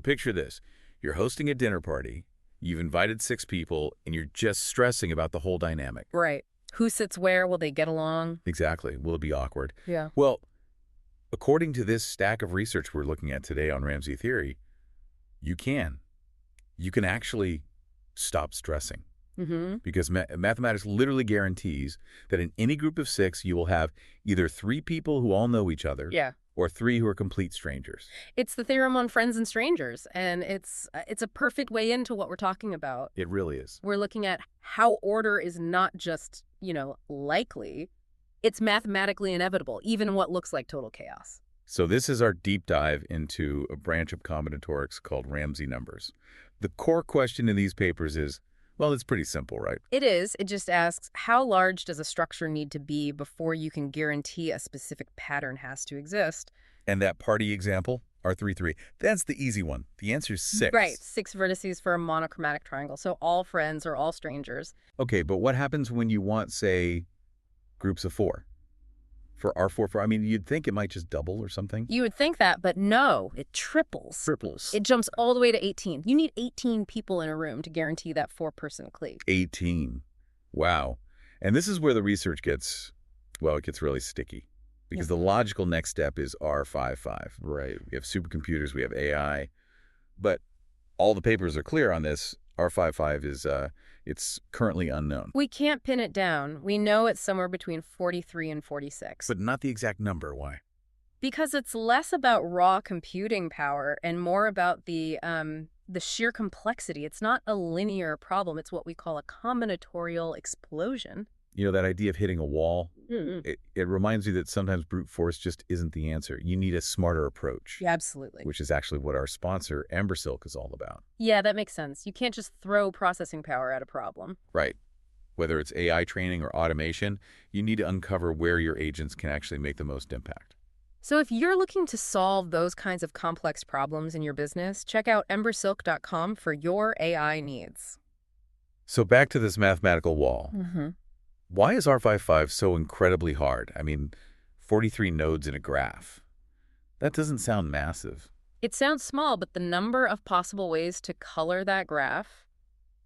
Picture this. You're hosting a dinner party, you've invited 6 people, and you're just stressing about the whole dynamic. Right. Who sits where? Will they get along? Exactly. Will it be awkward? Yeah. Well, according to this stack of research we're looking at today on Ramsey theory, you can. You can actually stop stressing. Because mathematics literally guarantees that in any group of 6, you will have either 3 people who all know each other or 3 who are complete strangers. It's the theorem on friends and strangers, and it's a perfect way into what we're talking about. It really is. We're looking at how order is not just, likely. It's mathematically inevitable, even in what looks like total chaos. So this is our deep dive into a branch of combinatorics called Ramsey numbers. The core question in these papers is, well, it's pretty simple, right? It is. It just asks, how large does a structure need to be before you can guarantee a specific pattern has to exist? And that party example, R33, that's the easy one. The answer is 6. Right, 6 vertices for a monochromatic triangle, so all friends or all strangers. Okay, but what happens when you want, say, groups of 4? For R4, I mean, you'd think it might just double or something. You would think that, but no, it triples. Triples. It jumps all the way to 18. You need 18 people in a room to guarantee that 4-person clique. 18. Wow. And this is where the research gets really sticky. Because the logical next step is R55. Right. We have supercomputers, we have AI. But all the papers are clear on this. R55 is, it's currently unknown. We can't pin it down. We know it's somewhere between 43 and 46. But not the exact number. Why? Because it's less about raw computing power and more about the sheer complexity. It's not a linear problem. It's what we call a combinatorial explosion. That idea of hitting a wall, it reminds me that sometimes brute force just isn't the answer. You need a smarter approach. Yeah, absolutely. Which is actually what our sponsor, Silk, is all about. Yeah, that makes sense. You can't just throw processing power at a problem. Right. Whether it's AI training or automation, you need to uncover where your agents can actually make the most impact. So if you're looking to solve those kinds of complex problems in your business, check out embersilk.com for your AI needs. So back to this mathematical wall. Why is R55 so incredibly hard? I mean, 43 nodes in a graph. That doesn't sound massive. It sounds small, but the number of possible ways to color that graph,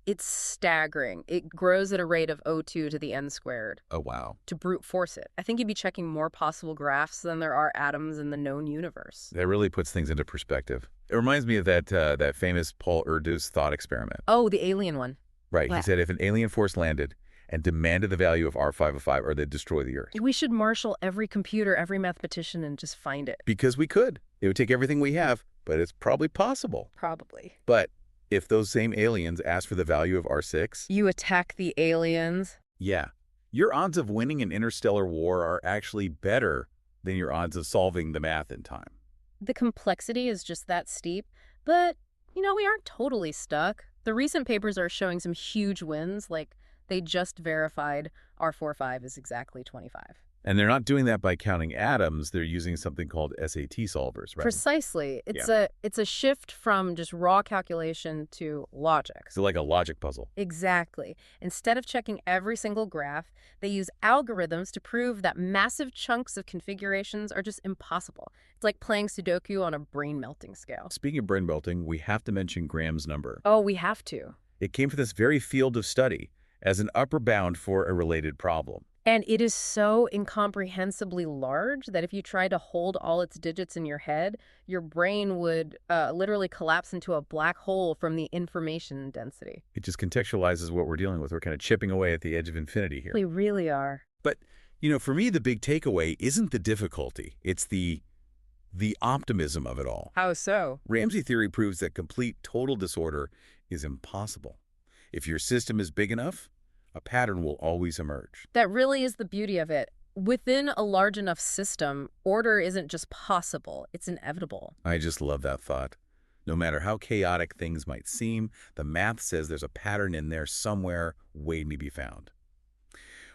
it's staggering. It grows at a rate of 0.2 to the n squared. Oh, wow. To brute force it. I think you'd be checking more possible graphs than there are atoms in the known universe. That really puts things into perspective. It reminds me of that famous Paul Erdős thought experiment. Oh, the alien one. Right. What? He said if an alien force landed and demanded the value of R505, or they'd destroy the Earth. We should marshal every computer, every mathematician, and just find it. Because we could. It would take everything we have, but it's probably possible. Probably. But if those same aliens ask for the value of R6... You attack the aliens? Yeah. Your odds of winning an interstellar war are actually better than your odds of solving the math in time. The complexity is just that steep, but, we aren't totally stuck. The recent papers are showing some huge wins, like they just verified R45 is exactly 25. And they're not doing that by counting atoms. They're using something called SAT solvers, right? Precisely. It's a shift from just raw calculation to logic. So like a logic puzzle. Exactly. Instead of checking every single graph, they use algorithms to prove that massive chunks of configurations are just impossible. It's like playing Sudoku on a brain-melting scale. Speaking of brain melting, we have to mention Graham's number. Oh, we have to. It came from this very field of study as an upper bound for a related problem. And it is so incomprehensibly large that if you tried to hold all its digits in your head, your brain would literally collapse into a black hole from the information density. It just contextualizes what we're dealing with. We're kind of chipping away at the edge of infinity here. We really are. But, for me, the big takeaway isn't the difficulty. It's the optimism of it all. How so? Ramsey theory proves that complete total disorder is impossible. If your system is big enough, a pattern will always emerge. That really is the beauty of it. Within a large enough system, order isn't just possible, it's inevitable. I just love that thought. No matter how chaotic things might seem, the math says there's a pattern in there somewhere waiting to be found.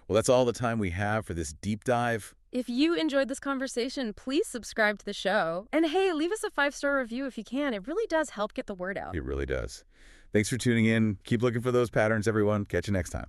Well, that's all the time we have for this deep dive. If you enjoyed this conversation, please subscribe to the show. And hey, leave us a 5-star review if you can. It really does help get the word out. It really does. Thanks for tuning in. Keep looking for those patterns, everyone. Catch you next time.